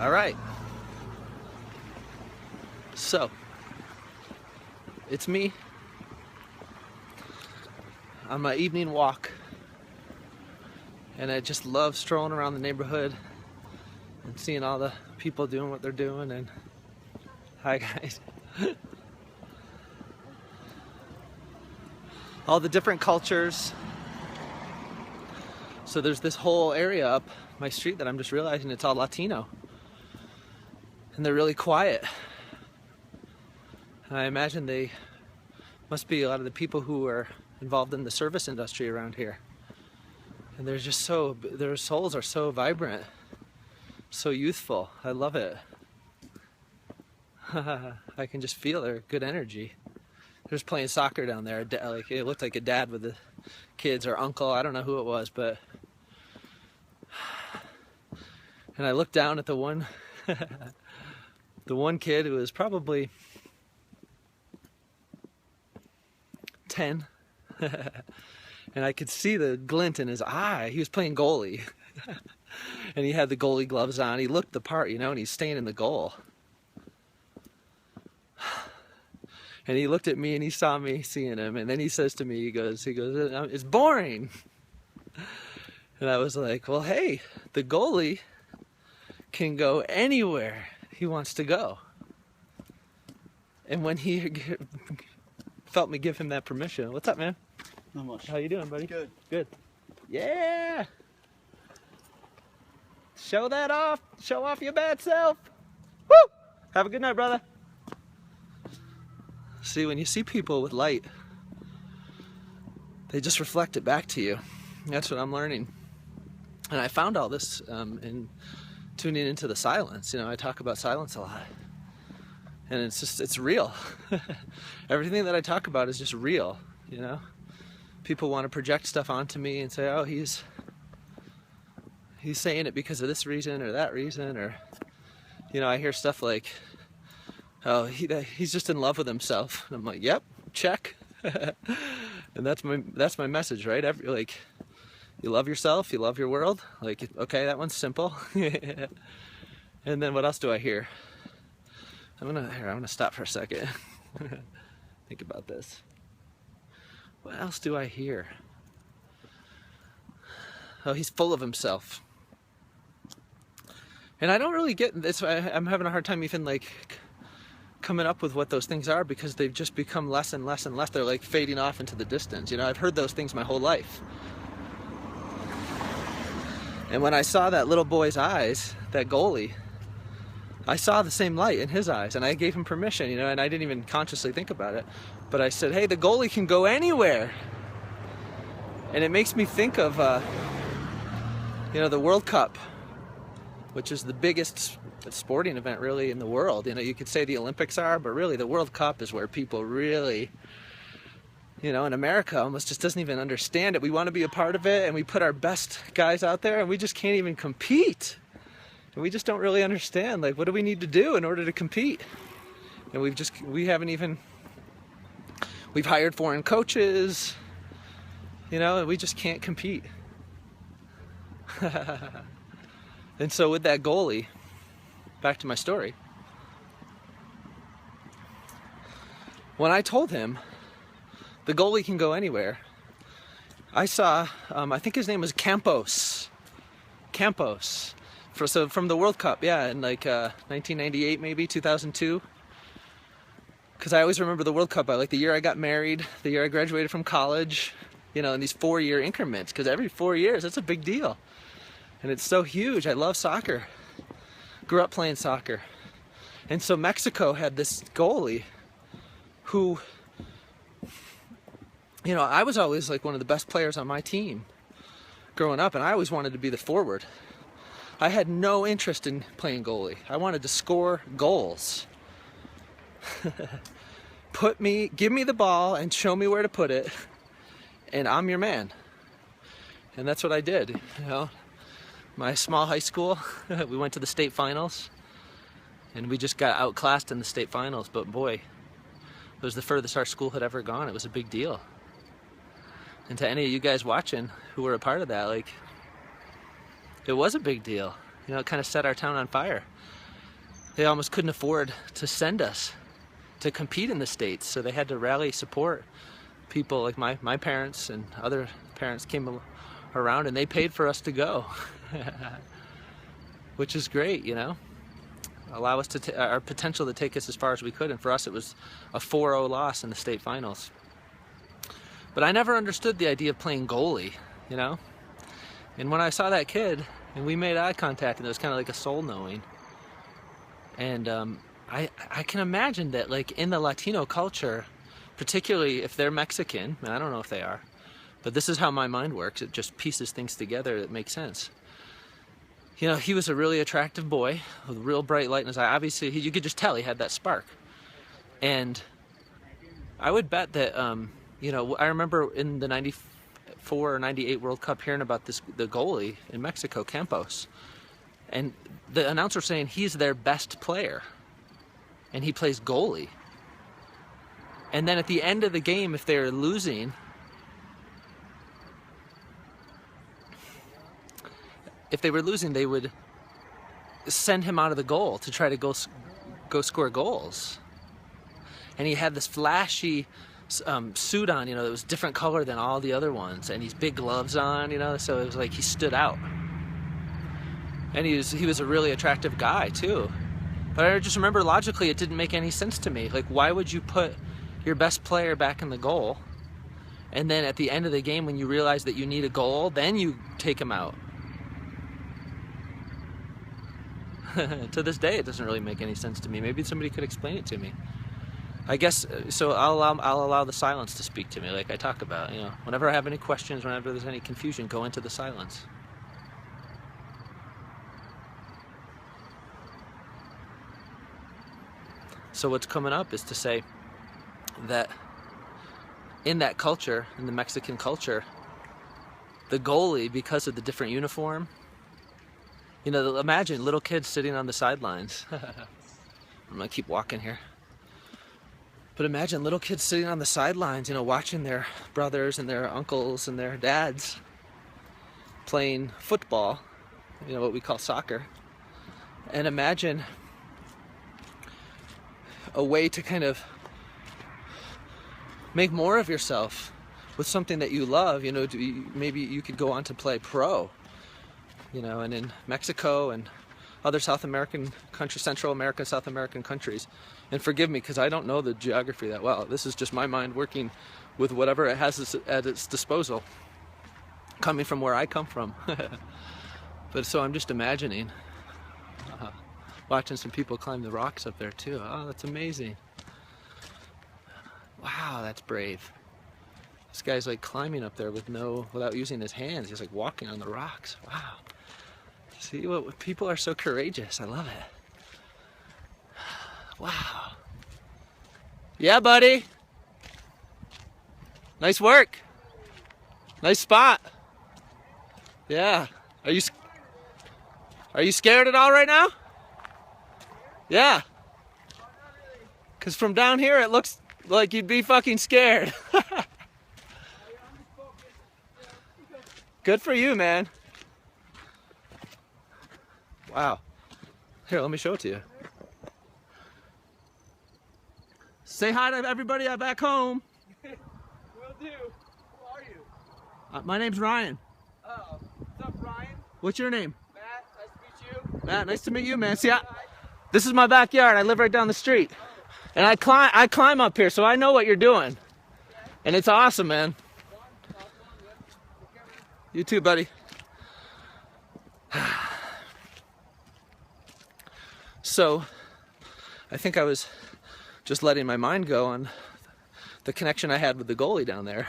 All right. So, it's me on my evening walk, and I just love strolling around the neighborhood and seeing all the people doing what they're doing. And hi guys. All the different cultures. So there's this whole area up my street that I'm just realizing it's all Latino, and they're really quiet. And I imagine they must be a lot of the people who are involved in the service industry around here. And they're just so, their souls are so vibrant, so youthful. I love it. I can just feel their good energy. They're just playing soccer down there. Like, it looked like a dad with the kids, or uncle, I don't know who it was, but... And I looked down at the one the one kid who was probably 10, and I could see the glint in his eye. He was playing goalie, and he had the goalie gloves on. He looked the part, you know, and he's staying in the goal. And he looked at me and he saw me seeing him, and then he says to me, he goes, "It's boring." And I was like, well, hey, the goalie can go anywhere he wants to go. And when he felt me give him that permission, what's up, man? Not much. How you doing, buddy? Good. Good. Yeah. Show that off. Show off your bad self. Woo! Have a good night, brother. See, when you see people with light, they just reflect it back to you. That's what I'm learning. And I found all this in tuning into the silence. You know, I talk about silence a lot. And it's real. Everything that I talk about is just real, you know? People want to project stuff onto me and say, oh, he's saying it because of this reason or that reason, or, you know, I hear stuff like, oh, he's just in love with himself. And I'm like, yep, check. And that's my message, right? Like, you love yourself, you love your world. Like, okay, that one's simple. And then what else do I hear? I'm gonna stop for a second. Think about this. What else do I hear? Oh, he's full of himself. And I don't really get this. I'm having a hard time even like coming up with what those things are, because they've just become less and less and less. They're like fading off into the distance. You know, I've heard those things my whole life. And when I saw that little boy's eyes, that goalie, I saw the same light in his eyes, and I gave him permission, you know, and I didn't even consciously think about it. But I said, hey, the goalie can go anywhere. And it makes me think of, you know, the World Cup, which is the biggest sporting event really in the world. You know, you could say the Olympics are, but really the World Cup is where people really, you know, in America almost just doesn't even understand it. We want to be a part of it, and we put our best guys out there, and we just can't even compete. And we just don't really understand, like, what do we need to do in order to compete? And we've hired foreign coaches, you know, and we just can't compete. And so with that goalie, back to my story, when I told him the goalie can go anywhere, I saw, I think his name was Campos. So from the World Cup, yeah, in like 1998, maybe 2002. Because I always remember the World Cup. Like the year I got married, the year I graduated from college, you know, in these 4-year increments. Because every 4 years, that's a big deal. And it's so huge. I love soccer. Grew up playing soccer. And so Mexico had this goalie who, you know, I was always like one of the best players on my team growing up, and I always wanted to be the forward. I had no interest in playing goalie. I wanted to score goals. Give me the ball and show me where to put it, and I'm your man. And that's what I did, you know. My small high school, we went to the state finals, and we just got outclassed in the state finals, but boy, it was the furthest our school had ever gone. It was a big deal. And to any of you guys watching who were a part of that, like, it was a big deal. You know, it kind of set our town on fire. They almost couldn't afford to send us to compete in the States, so they had to rally support. People like my parents and other parents came around and they paid for us to go, which is great, you know. Allow us to our potential to take us as far as we could, and for us it was a 4-0 loss in the state finals. But I never understood the idea of playing goalie, you know. And when I saw that kid and we made eye contact, and it was kind of like a soul knowing. And I can imagine that, like, in the Latino culture, particularly if they're Mexican, and I don't know if they are, but this is how my mind works. It just pieces things together that make sense. You know, he was a really attractive boy with real bright light in his eye. Obviously, you could just tell he had that spark. And I would bet that, you know, I remember in the 94 or 98 World Cup hearing about the goalie in Mexico, Campos. And the announcer saying he's their best player. And he plays goalie. And then at the end of the game, if they're losing, they would send him out of the goal to try to go score goals. And he had this flashy suit on, you know, that was different color than all the other ones, and these big gloves on, you know, so it was like he stood out. And he was a really attractive guy too. But I just remember logically it didn't make any sense to me. Like, why would you put your best player back in the goal, and then at the end of the game when you realize that you need a goal, then you take him out? To this day, it doesn't really make any sense to me. Maybe somebody could explain it to me. I guess, so I'll allow the silence to speak to me, like I talk about. You know, whenever I have any questions, whenever there's any confusion, go into the silence. So what's coming up is to say that in that culture, in the Mexican culture, the goalie, because of the different uniform, you know, imagine little kids sitting on the sidelines. I'm gonna keep walking here. But imagine little kids sitting on the sidelines, you know, watching their brothers and their uncles and their dads playing football, you know, what we call soccer. And imagine a way to kind of make more of yourself with something that you love. You know, maybe you could go on to play pro, you know. And in Mexico and other South American countries, Central American, South American countries, and forgive me because I don't know the geography that well. This is just my mind working with whatever it has at its disposal, coming from where I come from. But so I'm just imagining watching some people climb the rocks up there too. Oh, that's amazing. Wow, that's brave. This guy's like climbing up there without using his hands. He's like walking on the rocks. Wow. See, what people are so courageous. I love it. Wow. Yeah, buddy. Nice work. Nice spot. Yeah. Are you scared at all right now? Yeah. Because from down here it looks like you'd be fucking scared. Good for you, man. Wow. Here, let me show it to you. Say hi to everybody back home. Will do. Who are you? My name's Ryan. Oh, what's up, Ryan? What's your name? Matt, nice to meet you. Matt, nice to meet you, man. See, this is my backyard. I live right down the street. And I climb up here, so I know what you're doing. And it's awesome, man. You too, buddy. So, I think I was just letting my mind go on the connection I had with the goalie down there.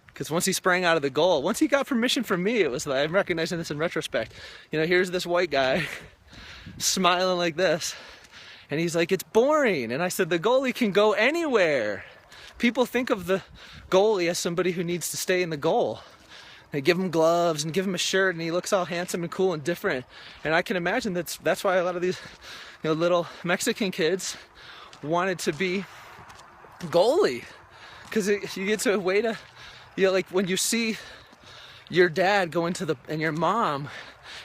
Because once he sprang out of the goal, once he got permission from me, it was like, I'm recognizing this in retrospect. You know, here's this white guy smiling like this. And he's like, it's boring. And I said, the goalie can go anywhere. People think of the goalie as somebody who needs to stay in the goal. They give him gloves and give him a shirt, and he looks all handsome and cool and different. And I can imagine that's why a lot of these, you know, little Mexican kids wanted to be goalie, because you get to a way to, you know, like when you see your dad go into and your mom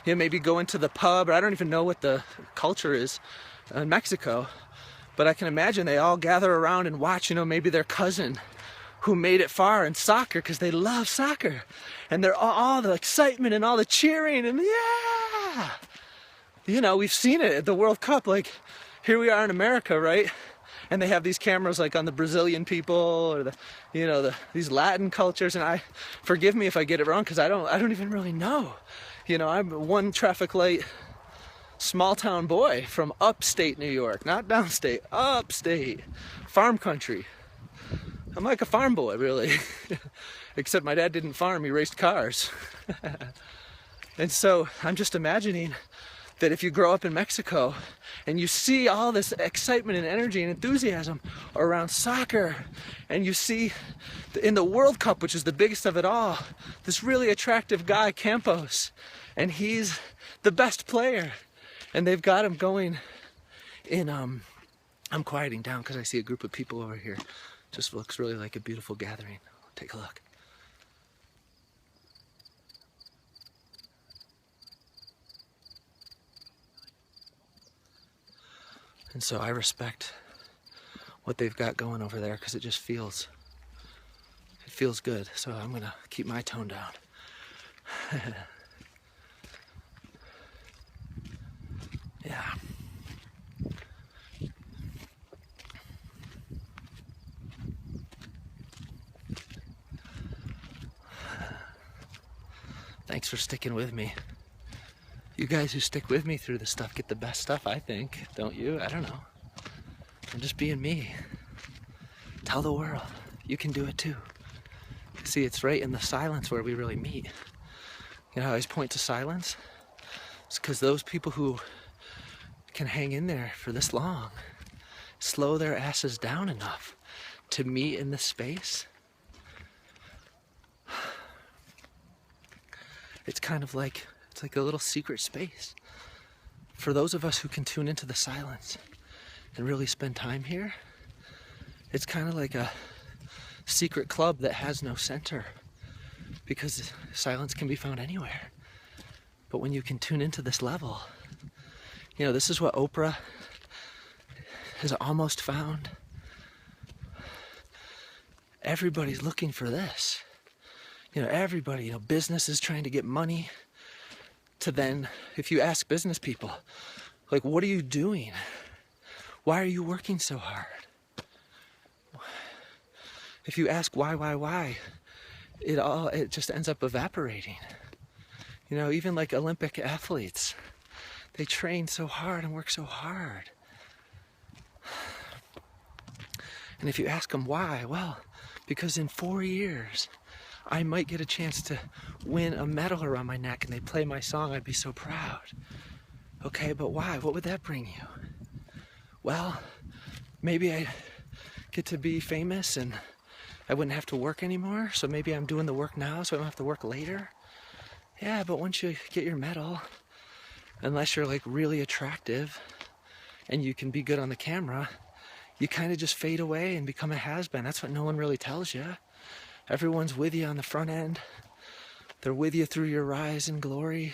you know, maybe go into the pub, or I don't even know what the culture is in Mexico, but I can imagine they all gather around and watch, you know, maybe their cousin who made it far in soccer because they love soccer, and they're all the excitement and all the cheering and yeah, you know, we've seen it at the World Cup. Like here we are in America, right? And they have these cameras like on the Brazilian people or the, you know, these Latin cultures. And forgive me if I get it wrong because I don't even really know. You know, I'm one traffic light, small town boy from upstate New York, not downstate, upstate, farm country. I'm like a farm boy, really. Except my dad didn't farm, he raced cars. And so I'm just imagining that if you grow up in Mexico and you see all this excitement and energy and enthusiasm around soccer, and you see in the World Cup, which is the biggest of it all, this really attractive guy, Campos, and he's the best player, and they've got him going in, I'm quieting down because I see a group of people over here. Just looks really like a beautiful gathering. Take a look. And so I respect what they've got going over there because it just feels good. So I'm gonna keep my tone down. Yeah. Thanks for sticking with me. You guys who stick with me through this stuff get the best stuff, I think. Don't you? I don't know. I'm just being me. Tell the world. You can do it too. See, it's right in the silence where we really meet. You know, I always point to silence. It's because those people who can hang in there for this long slow their asses down enough to meet in this space. It's kind of like, it's like a little secret space. For those of us who can tune into the silence and really spend time here, it's kind of like a secret club that has no center, because silence can be found anywhere. But when you can tune into this level, you know, this is what Oprah has almost found. Everybody's looking for this. You know, everybody, you know, business is trying to get money. To then, if you ask business people, like, what are you doing? Why are you working so hard? If you ask why, it just ends up evaporating. You know, even like Olympic athletes, they train so hard and work so hard. And if you ask them why, well, because in 4 years, I might get a chance to win a medal around my neck and they play my song, I'd be so proud. Okay, but why? What would that bring you? Well, maybe I get to be famous and I wouldn't have to work anymore, so maybe I'm doing the work now so I don't have to work later. Yeah, but once you get your medal, unless you're like really attractive and you can be good on the camera, you kind of just fade away and become a has-been. That's what no one really tells you. Everyone's with you on the front end. They're with you through your rise and glory.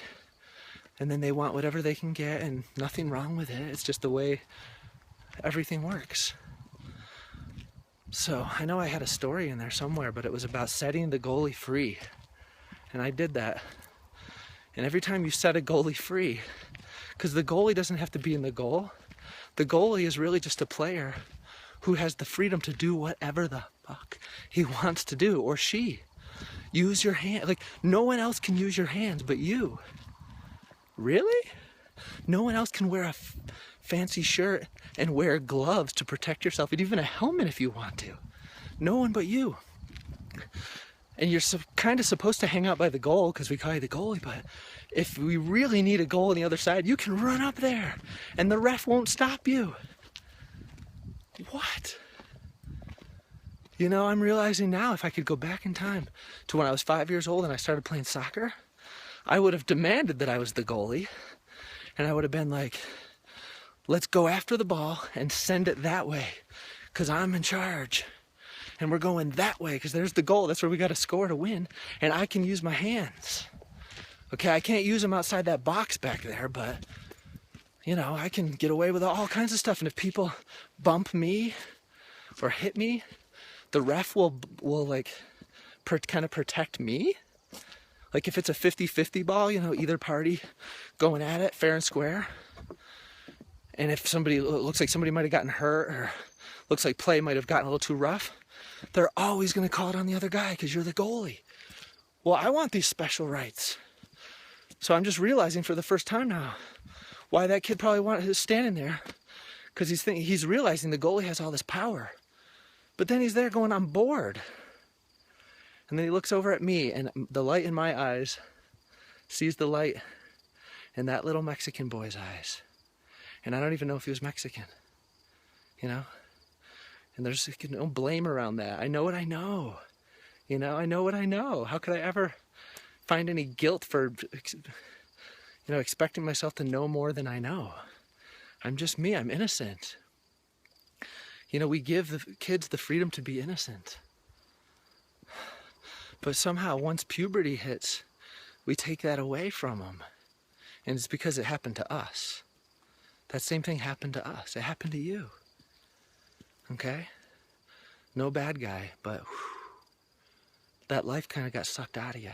And then they want whatever they can get, and nothing wrong with it. It's just the way everything works. So I know I had a story in there somewhere, but it was about setting the goalie free. And I did that. And every time you set a goalie free, because the goalie doesn't have to be in the goal. The goalie is really just a player who has the freedom to do whatever the fuck he wants to do, or she. Use your hand. Like, no one else can use your hands but you. Really? No one else can wear a fancy shirt and wear gloves to protect yourself, and even a helmet if you want to. No one but you. And you're kind of supposed to hang out by the goal because we call you the goalie, but if we really need a goal on the other side, you can run up there and the ref won't stop you. What? You know, I'm realizing now, if I could go back in time to when I was 5 years old and I started playing soccer, I would have demanded that I was the goalie, and I would have been like, let's go after the ball and send it that way because I'm in charge, and we're going that way because there's the goal. That's where we got to score to win, and I can use my hands. Okay, I can't use them outside that box back there, but you know, I can get away with all kinds of stuff. And if people bump me or hit me, the ref will like kind of protect me. Like if it's a 50-50 ball, you know, either party going at it fair and square. And if somebody looks like somebody might have gotten hurt or looks like play might have gotten a little too rough, they're always going to call it on the other guy because you're the goalie. Well, I want these special rights. So I'm just realizing for the first time now why that kid probably is standing there, because he's realizing the goalie has all this power. But then he's there going, I'm bored. And then he looks over at me, and the light in my eyes sees the light in that little Mexican boy's eyes. And I don't even know if he was Mexican, you know? And there's no blame around that. I know what I know. You know, I know what I know. How could I ever find any guilt for, you know, expecting myself to know more than I know? I'm just me. I'm innocent. You know, we give the kids the freedom to be innocent. But somehow, once puberty hits, we take that away from them. And it's because it happened to us. That same thing happened to us. It happened to you. Okay? No bad guy, but that life kind of got sucked out of you.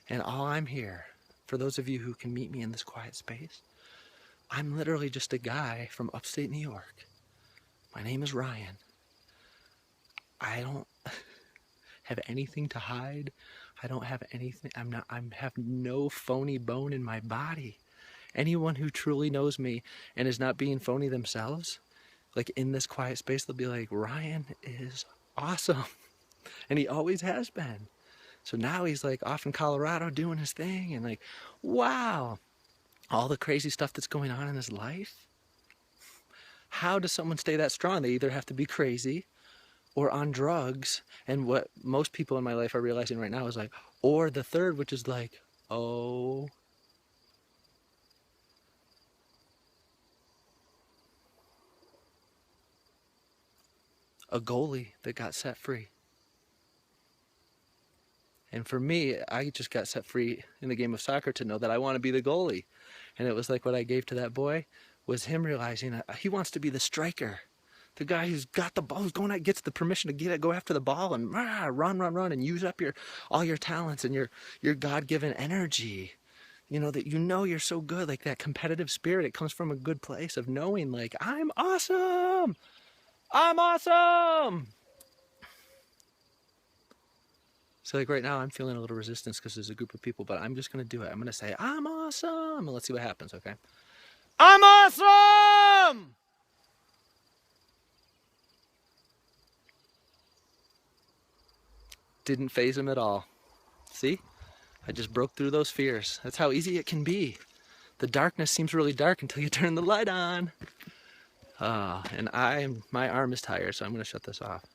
And all I'm here, for those of you who can meet me in this quiet space, I'm literally just a guy from upstate New York. My name is Ryan. I don't have anything to hide. I don't have anything. I have no phony bone in my body. Anyone who truly knows me and is not being phony themselves, like in this quiet space, they'll be like, Ryan is awesome. And he always has been. So now he's like off in Colorado doing his thing, and like, wow, all the crazy stuff that's going on in his life. How does someone stay that strong? They either have to be crazy or on drugs. And what most people in my life are realizing right now is like, or the third, which is like, oh, a goalie that got set free. And for me, I just got set free in the game of soccer to know that I want to be the goalie. And it was like what I gave to that boy was him realizing that he wants to be the striker. The guy who's got the ball, who's going out, gets the permission to get it, go after the ball and run, and use up all your talents and your God-given energy. You know, that you know you're so good, like that competitive spirit, it comes from a good place of knowing like, I'm awesome! I'm awesome! So like right now I'm feeling a little resistance because there's a group of people, but I'm just going to do it. I'm going to say, I'm awesome! And let's see what happens, okay? I'm awesome! Didn't faze him at all. See? I just broke through those fears. That's how easy it can be. The darkness seems really dark until you turn the light on. And my arm is tired, so I'm going to shut this off.